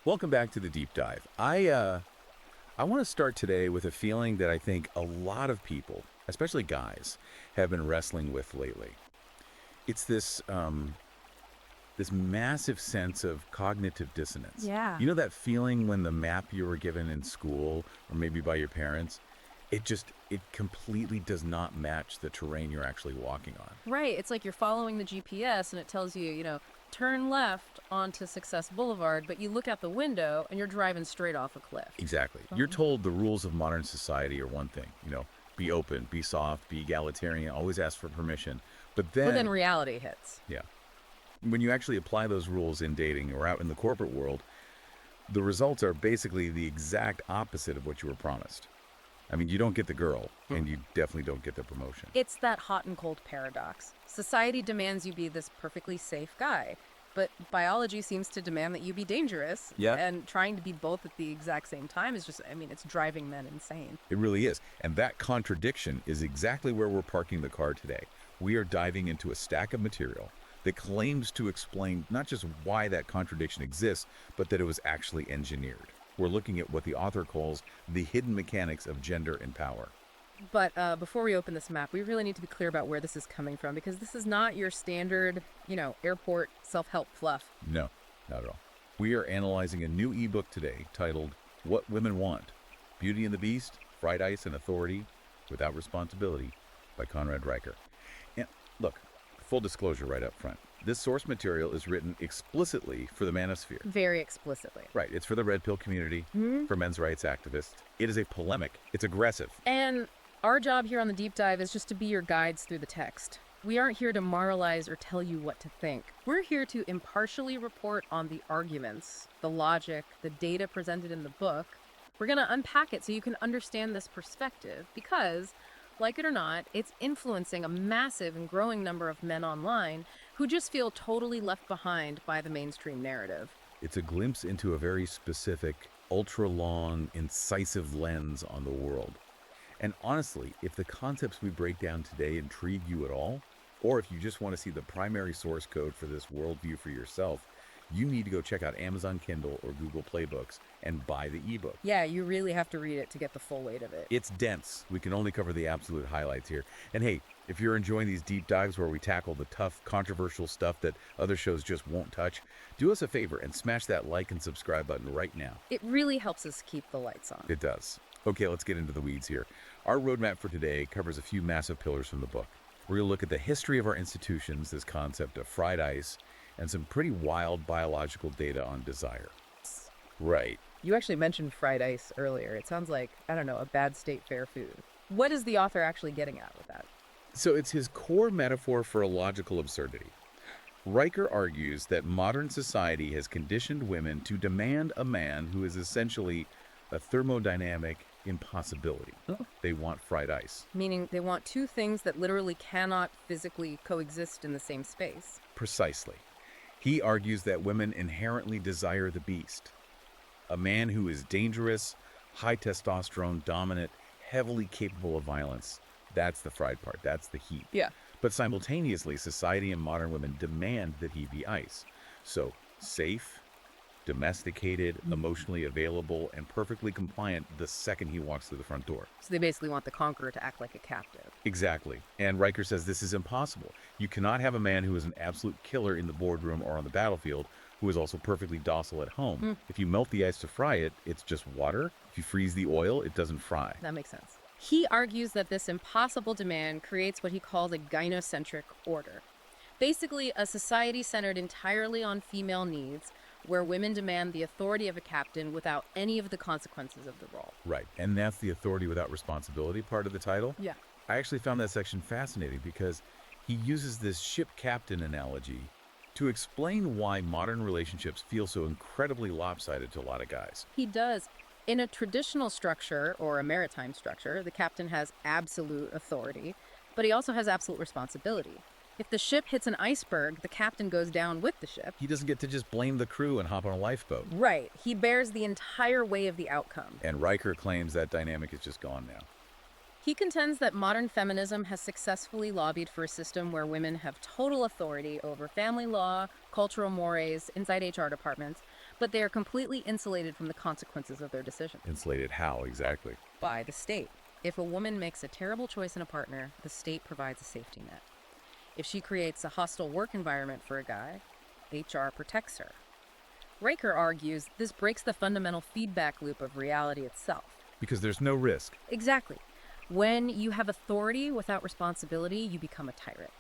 Welcome back to the deep dive. I want to start today with a feeling that I think a lot of people, especially guys, have been wrestling with lately. It's this massive sense of cognitive dissonance. Yeah. You know that feeling when the map you were given in school or maybe by your parents, it completely does not match the terrain you're actually walking on. Right. It's like you're following the GPS and it tells you, turn left onto Success Boulevard, but you look out the window and you're driving straight off a cliff. Exactly. You're told the rules of modern society are one thing, be open, be soft, be egalitarian, always ask for permission. But then reality hits. Yeah. When you actually apply those rules in dating or out in the corporate world, the results are basically the exact opposite of what you were promised. I mean, you don't get the girl, and you definitely don't get the promotion. It's that hot and cold paradox. Society demands you be this perfectly safe guy, but biology seems to demand that you be dangerous. Yeah. And trying to be both at the exact same time is just, it's driving men insane. It really is. And that contradiction is exactly where we're parking the car today. We are diving into a stack of material that claims to explain not just why that contradiction exists, but that it was actually engineered. We're looking at what the author calls the hidden mechanics of gender and power. But before we open this map, we really need to be clear about where this is coming from, because this is not your standard, airport self-help fluff. No, not at all. We are analyzing a new ebook today titled What Women Want: Beauty and the Beast, Fried Ice and Authority Without Responsibility by Conrad Reicher. And look, full disclosure right up front. This source material is written explicitly for the manosphere. Very explicitly. Right, it's for the red pill community, for men's rights activists. It is a polemic. It's aggressive. And our job here on the Deep Dive is just to be your guides through the text. We aren't here to moralize or tell you what to think. We're here to impartially report on the arguments, the logic, the data presented in the book. We're going to unpack it so you can understand this perspective because, like it or not, it's influencing a massive and growing number of men online who just feel totally left behind by the mainstream narrative. It's a glimpse into a very specific, ultra-long, incisive lens on the world. And honestly, if the concepts we break down today intrigue you at all, or if you just want to see the primary source code for this worldview for yourself, you need to go check out Amazon Kindle or Google Play Books and buy the ebook. Yeah, you really have to read it to get the full weight of it. It's dense. We can only cover the absolute highlights here. And hey, if you're enjoying these deep dives where we tackle the tough, controversial stuff that other shows just won't touch, do us a favor and smash that like and subscribe button right now. It really helps us keep the lights on. It does. Okay, let's get into the weeds here. Our roadmap for today covers a few massive pillars from the book. We're going to look at the history of our institutions, this concept of fried ice, and some pretty wild biological data on desire. Right. You actually mentioned fried ice earlier. It sounds like, a bad state fair food. What is the author actually getting at with that? So it's his core metaphor for a logical absurdity. Riker argues that modern society has conditioned women to demand a man who is essentially a thermodynamic impossibility. They want fried ice. Meaning they want two things that literally cannot physically coexist in the same space. Precisely. He argues that women inherently desire the beast. A man who is dangerous, high testosterone, dominant, heavily capable of violence. That's the fried part. That's the heat. Yeah. But simultaneously, society and modern women demand that he be ice. So, safe, domesticated, emotionally available, and perfectly compliant the second he walks through the front door. So they basically want the conqueror to act like a captive. Exactly. And Riker says this is impossible. You cannot have a man who is an absolute killer in the boardroom or on the battlefield who is also perfectly docile at home. If you melt the ice to fry it, it's just water. If you freeze the oil, it doesn't fry. That makes sense. He argues that this impossible demand creates what he calls a gynocentric order. Basically, a society centered entirely on female needs, where women demand the authority of a captain without any of the consequences of the role. Right. And that's the authority without responsibility part of the title. Yeah. I actually found that section fascinating because he uses this ship captain analogy to explain why modern relationships feel so incredibly lopsided to a lot of guys. He does. In a traditional structure, or a maritime structure, the captain has absolute authority, but he also has absolute responsibility. If the ship hits an iceberg, the captain goes down with the ship. He doesn't get to just blame the crew and hop on a lifeboat. Right. He bears the entire weight of the outcome. And Riker claims that dynamic is just gone now. He contends that modern feminism has successfully lobbied for a system where women have total authority over family law, cultural mores, inside HR departments, but they are completely insulated from the consequences of their decisions. Insulated how, exactly? By the state. If a woman makes a terrible choice in a partner, the state provides a safety net. If she creates a hostile work environment for a guy, HR protects her. Riker argues this breaks the fundamental feedback loop of reality itself. Because there's no risk. Exactly. When you have authority without responsibility, you become a tyrant.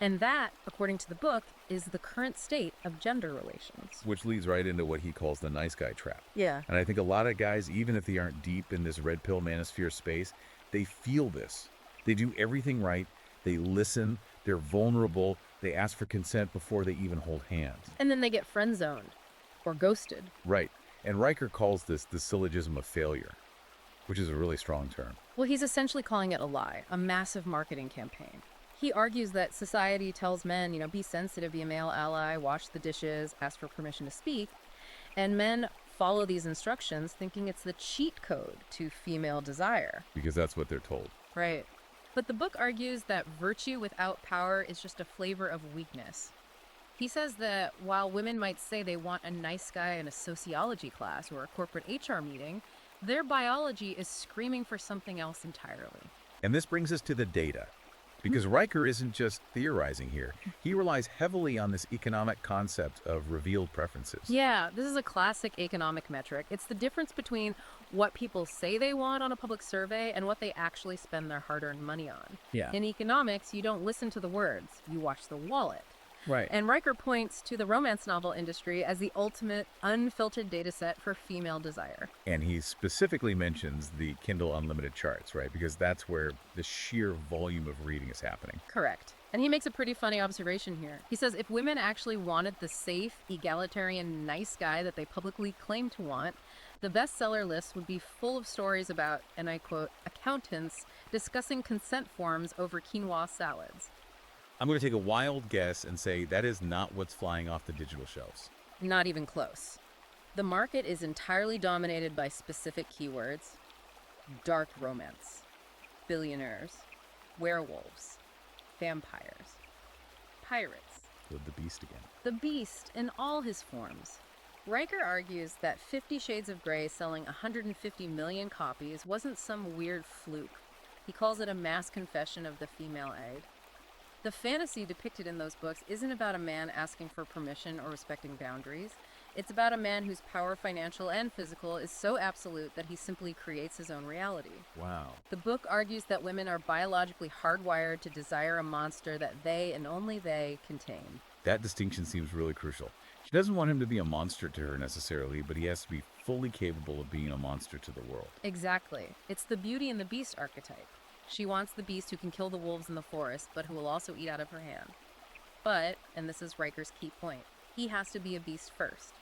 And that, according to the book, is the current state of gender relations. Which leads right into what he calls the nice guy trap. Yeah. And I think a lot of guys, even if they aren't deep in this red pill manosphere space, they feel this. They do everything right. They listen. They're vulnerable. They ask for consent before they even hold hands. And then they get friend zoned or ghosted. Right. And Riker calls this the syllogism of failure, which is a really strong term. Well, he's essentially calling it a lie, a massive marketing campaign. He argues that society tells men, be sensitive, be a male ally, wash the dishes, ask for permission to speak. And men follow these instructions thinking it's the cheat code to female desire. Because that's what they're told. Right. But the book argues that virtue without power is just a flavor of weakness. He says that while women might say they want a nice guy in a sociology class or a corporate HR meeting, their biology is screaming for something else entirely. And this brings us to the data. Because Riker isn't just theorizing here. He relies heavily on this economic concept of revealed preferences. Yeah, this is a classic economic metric. It's the difference between what people say they want on a public survey and what they actually spend their hard-earned money on. Yeah. In economics, you don't listen to the words, you watch the wallet. Right. And Riker points to the romance novel industry as the ultimate unfiltered data set for female desire. And he specifically mentions the Kindle Unlimited charts, right? Because that's where the sheer volume of reading is happening. Correct. And he makes a pretty funny observation here. He says if women actually wanted the safe, egalitarian, nice guy that they publicly claim to want, the bestseller list would be full of stories about, and I quote, accountants discussing consent forms over quinoa salads. I'm going to take a wild guess and say that is not what's flying off the digital shelves. Not even close. The market is entirely dominated by specific keywords: dark romance, billionaires, werewolves, vampires, pirates. The beast again. The beast in all his forms. Riker argues that 50 Shades of Grey selling 150 million copies wasn't some weird fluke. He calls it a mass confession of the female egg. The fantasy depicted in those books isn't about a man asking for permission or respecting boundaries. It's about a man whose power, financial and physical, is so absolute that he simply creates his own reality. Wow. The book argues that women are biologically hardwired to desire a monster that they and only they contain. That distinction seems really crucial. She doesn't want him to be a monster to her necessarily, but he has to be fully capable of being a monster to the world. Exactly. It's the Beauty and the Beast archetype. She wants the beast who can kill the wolves in the forest, but who will also eat out of her hand. But, and this is Riker's key point, he has to be a beast first.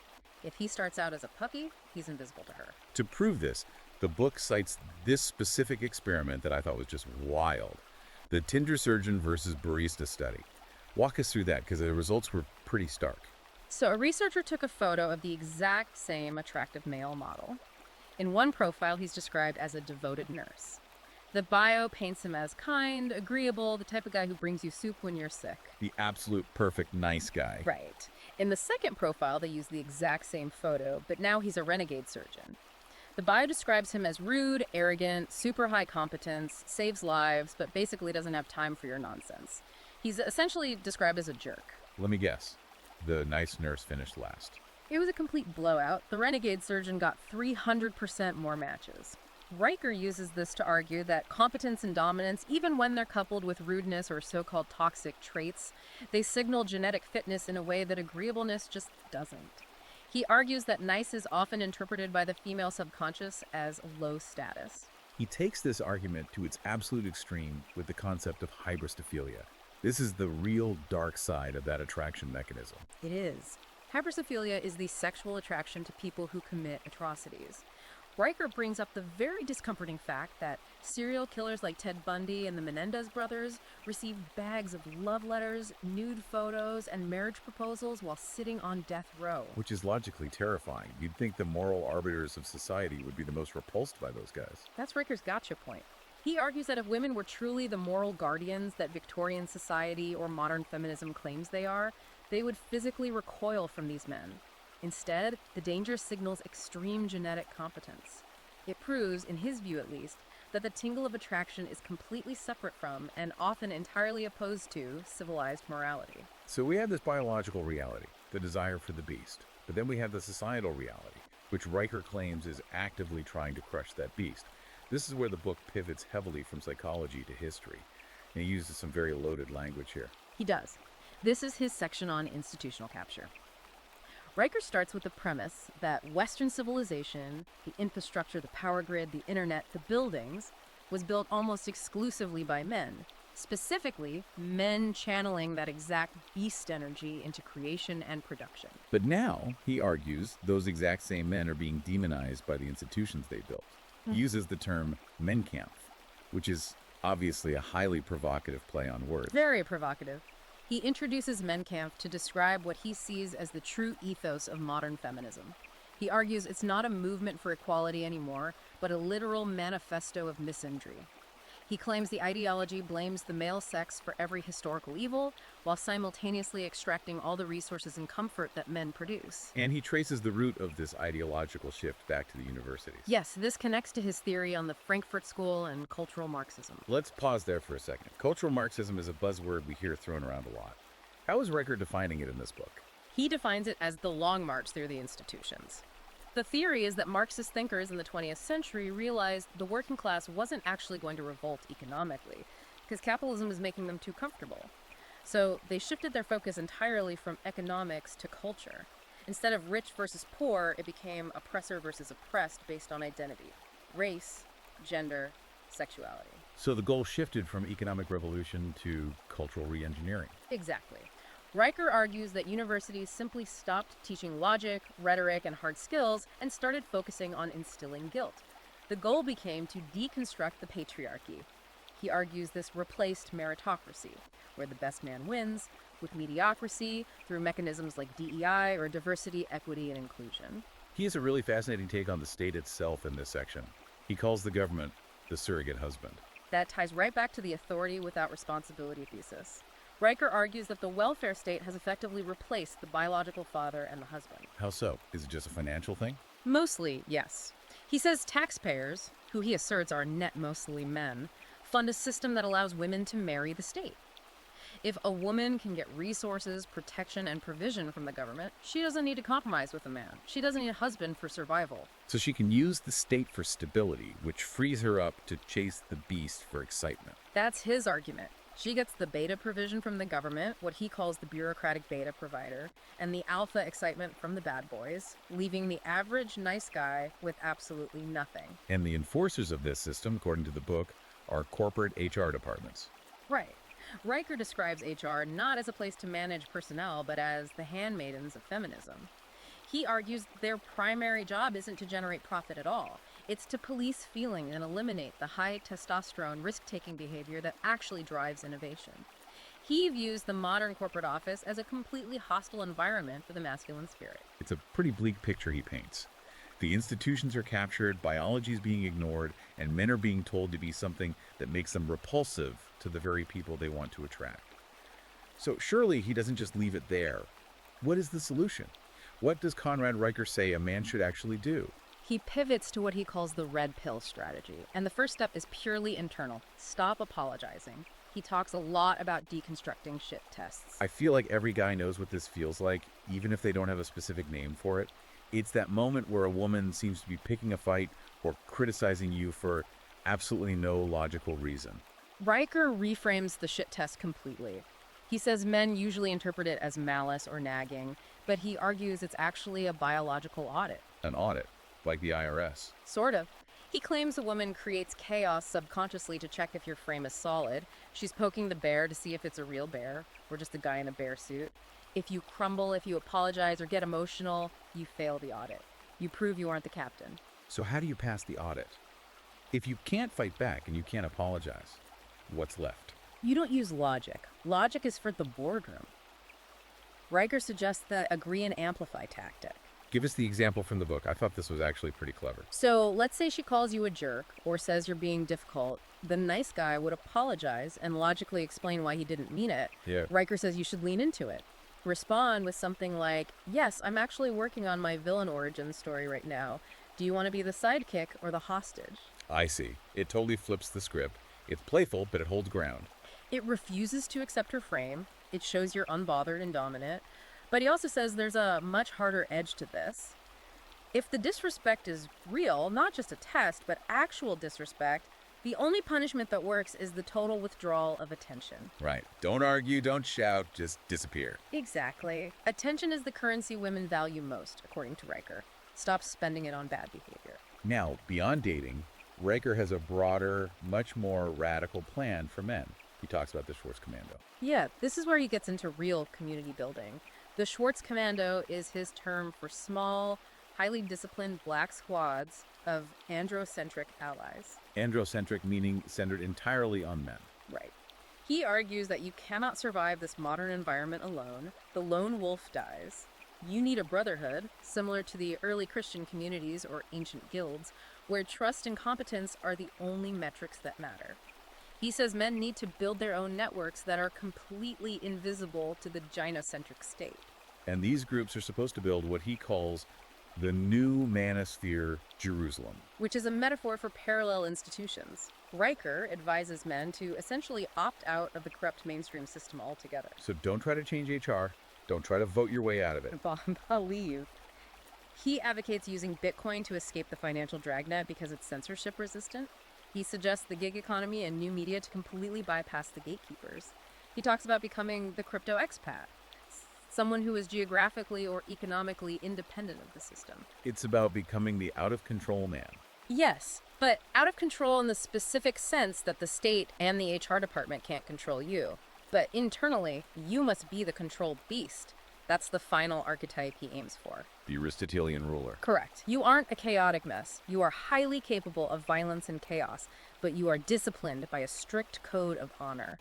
If he starts out as a puppy, he's invisible to her. To prove this, the book cites this specific experiment that I thought was just wild. The Tinder surgeon versus barista study. Walk us through that, because the results were pretty stark. So a researcher took a photo of the exact same attractive male model. In one profile, he's described as a devoted nurse. The bio paints him as kind, agreeable, the type of guy who brings you soup when you're sick. The absolute perfect nice guy. Right. In the second profile, they use the exact same photo, but now he's a renegade surgeon. The bio describes him as rude, arrogant, super high competence, saves lives, but basically doesn't have time for your nonsense. He's essentially described as a jerk. Let me guess. The nice nurse finished last. It was a complete blowout. The renegade surgeon got 300% more matches. Riker uses this to argue that competence and dominance, even when they're coupled with rudeness or so-called toxic traits, they signal genetic fitness in a way that agreeableness just doesn't. He argues that nice is often interpreted by the female subconscious as low status. He takes this argument to its absolute extreme with the concept of hybristophilia. This is the real dark side of that attraction mechanism. It is. Hybristophilia is the sexual attraction to people who commit atrocities. Riker brings up the very discomforting fact that serial killers like Ted Bundy and the Menendez brothers received bags of love letters, nude photos, and marriage proposals while sitting on death row. Which is logically terrifying. You'd think the moral arbiters of society would be the most repulsed by those guys. That's Riker's gotcha point. He argues that if women were truly the moral guardians that Victorian society or modern feminism claims they are, they would physically recoil from these men. Instead, the danger signals extreme genetic competence. It proves, in his view at least, that the tingle of attraction is completely separate from and often entirely opposed to civilized morality. So we have this biological reality, the desire for the beast. But then we have the societal reality, which Riker claims is actively trying to crush that beast. This is where the book pivots heavily from psychology to history. And he uses some very loaded language here. He does. This is his section on institutional capture. Riker starts with the premise that Western civilization, the infrastructure, the power grid, the internet, the buildings, was built almost exclusively by men. Specifically, men channeling that exact beast energy into creation and production. But now, he argues, those exact same men are being demonized by the institutions they built. He uses the term Menkampf, which is obviously a highly provocative play on words. Very provocative. He introduces Menkampf to describe what he sees as the true ethos of modern feminism. He argues it's not a movement for equality anymore, but a literal manifesto of misandry. He claims the ideology blames the male sex for every historical evil, while simultaneously extracting all the resources and comfort that men produce. And he traces the root of this ideological shift back to the universities. Yes, this connects to his theory on the Frankfurt School and cultural Marxism. Let's pause there for a second. Cultural Marxism is a buzzword we hear thrown around a lot. How is Riker defining it in this book? He defines it as the long march through the institutions. The theory is that Marxist thinkers in the 20th century realized the working class wasn't actually going to revolt economically, because capitalism was making them too comfortable. So they shifted their focus entirely from economics to culture. Instead of rich versus poor, it became oppressor versus oppressed based on identity, race, gender, sexuality. So the goal shifted from economic revolution to cultural re-engineering. Exactly. Riker argues that universities simply stopped teaching logic, rhetoric, and hard skills and started focusing on instilling guilt. The goal became to deconstruct the patriarchy. He argues this replaced meritocracy, where the best man wins, with mediocrity through mechanisms like DEI or diversity, equity, and inclusion. He has a really fascinating take on the state itself in this section. He calls the government the surrogate husband. That ties right back to the authority without responsibility thesis. Riker argues that the welfare state has effectively replaced the biological father and the husband. How so? Is it just a financial thing? Mostly, yes. He says taxpayers, who he asserts are net mostly men, fund a system that allows women to marry the state. If a woman can get resources, protection, and provision from the government, she doesn't need to compromise with a man. She doesn't need a husband for survival. So she can use the state for stability, which frees her up to chase the beast for excitement. That's his argument. She gets the beta provision from the government, what he calls the bureaucratic beta provider, and the alpha excitement from the bad boys, leaving the average nice guy with absolutely nothing. And the enforcers of this system, according to the book, are corporate HR departments. Right. Riker describes HR not as a place to manage personnel, but as the handmaidens of feminism. He argues their primary job isn't to generate profit at all. It's to police feeling and eliminate the high testosterone risk-taking behavior that actually drives innovation. He views the modern corporate office as a completely hostile environment for the masculine spirit. It's a pretty bleak picture he paints. The institutions are captured, biology is being ignored, and men are being told to be something that makes them repulsive to the very people they want to attract. So surely he doesn't just leave it there. What is the solution? What does Conrad Riker say a man should actually do? He pivots to what he calls the red pill strategy, and the first step is purely internal. Stop apologizing. He talks a lot about deconstructing shit tests. I feel like every guy knows what this feels like, even if they don't have a specific name for it. It's that moment where a woman seems to be picking a fight or criticizing you for absolutely no logical reason. Riker reframes the shit test completely. He says men usually interpret it as malice or nagging, but he argues it's actually a biological audit. An audit, like the IRS. Sort of. He claims a woman creates chaos subconsciously to check if your frame is solid. She's poking the bear to see if it's a real bear, or just a guy in a bear suit. If you crumble, if you apologize or get emotional, you fail the audit. You prove you aren't the captain. So how do you pass the audit? If you can't fight back and you can't apologize, what's left? You don't use logic. Logic is for the boardroom. Riker suggests the agree and amplify tactic. Give us the example from the book. I thought this was actually pretty clever. So let's say she calls you a jerk or says you're being difficult. The nice guy would apologize and logically explain why he didn't mean it. Yeah. Riker says you should lean into it. Respond with something like, yes, I'm actually working on my villain origin story right now. Do you want to be the sidekick or the hostage? I see. It totally flips the script. It's playful, but it holds ground. It refuses to accept her frame. It shows you're unbothered and dominant. But he also says there's a much harder edge to this. If the disrespect is real, not just a test, but actual disrespect, the only punishment that works is the total withdrawal of attention. Right. Don't argue, don't shout, just disappear. Exactly. Attention is the currency women value most, according to Riker. Stop spending it on bad behavior. Now, beyond dating, Riker has a broader, much more radical plan for men. He talks about the Schwartz Commando. Yeah, this is where he gets into real community building. The Schwartz Commando is his term for small, highly disciplined black squads of androcentric allies. Androcentric meaning centered entirely on men. Right. He argues that you cannot survive this modern environment alone. The lone wolf dies. You need a brotherhood, similar to the early Christian communities or ancient guilds, where trust and competence are the only metrics that matter. He says men need to build their own networks that are completely invisible to the gynocentric state. And these groups are supposed to build what he calls the new manosphere Jerusalem. Which is a metaphor for parallel institutions. Riker advises men to essentially opt out of the corrupt mainstream system altogether. So don't try to change HR. Don't try to vote your way out of it. Believe. He advocates using Bitcoin to escape the financial dragnet because it's censorship resistant. He suggests the gig economy and new media to completely bypass the gatekeepers. He talks about becoming the crypto expat, someone who is geographically or economically independent of the system. It's about becoming the out-of-control man. Yes, but out of control in the specific sense that the state and the HR department can't control you. But internally, you must be the controlled beast. That's the final archetype he aims for. The Aristotelian ruler. Correct. You aren't a chaotic mess. You are highly capable of violence and chaos, but you are disciplined by a strict code of honor.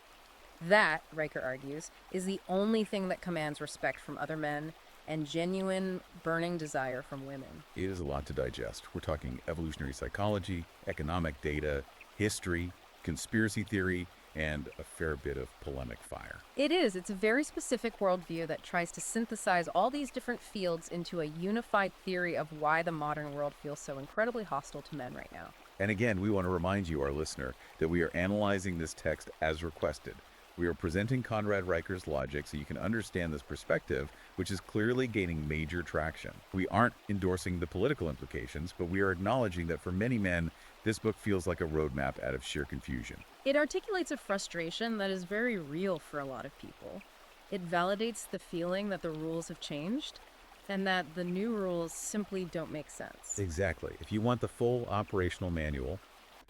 That, Riker argues, is the only thing that commands respect from other men and genuine, burning desire from women. It is a lot to digest. We're talking evolutionary psychology, economic data, history, conspiracy theory, and a fair bit of polemic fire. It is. It's a very specific worldview that tries to synthesize all these different fields into a unified theory of why the modern world feels so incredibly hostile to men right now. And again, we want to remind you, our listener, that we are analyzing this text as requested. We are presenting Conrad Riker's logic so you can understand this perspective, which is clearly gaining major traction. We aren't endorsing the political implications, but we are acknowledging that for many men, this book feels like a roadmap out of sheer confusion. It articulates a frustration that is very real for a lot of people. It validates the feeling that the rules have changed and that the new rules simply don't make sense. Exactly. If you want the full operational manual,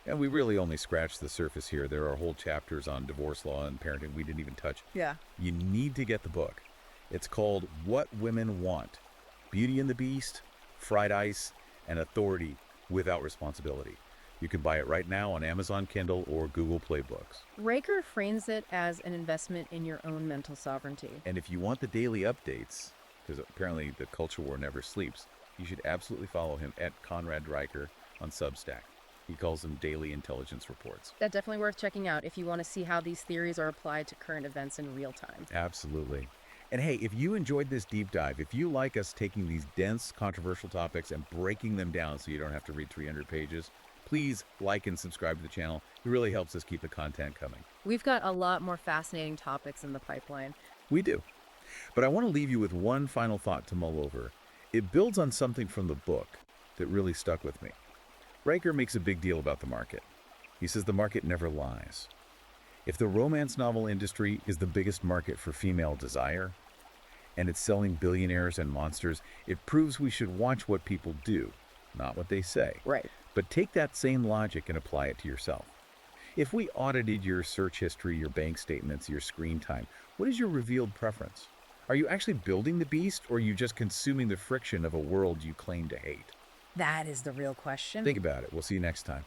and we really only scratched the surface here, there are whole chapters on divorce law and parenting we didn't even touch. Yeah. You need to get the book. It's called What Women Want: Beauty and the Beast, Fried Ice, and Authority Without Responsibility. You can buy it right now on Amazon Kindle or Google Play Books. Riker frames it as an investment in your own mental sovereignty. And if you want the daily updates, because apparently the culture war never sleeps, you should absolutely follow him at Conrad Riker on Substack. He calls them daily intelligence reports. That's definitely worth checking out if you want to see how these theories are applied to current events in real time. Absolutely. And hey, if you enjoyed this deep dive, if you like us taking these dense, controversial topics and breaking them down so you don't have to read 300 pages, please like and subscribe to the channel. It really helps us keep the content coming. We've got a lot more fascinating topics in the pipeline. We do. But I want to leave you with one final thought to mull over. It builds on something from the book that really stuck with me. Riker makes a big deal about the market. He says the market never lies. If the romance novel industry is the biggest market for female desire, and it's selling billionaires and monsters, it proves we should watch what people do, not what they say. Right. But take that same logic and apply it to yourself. If we audited your search history, your bank statements, your screen time, what is your revealed preference? Are you actually building the beast, or are you just consuming the friction of a world you claim to hate? That is the real question. Think about it. We'll see you next time.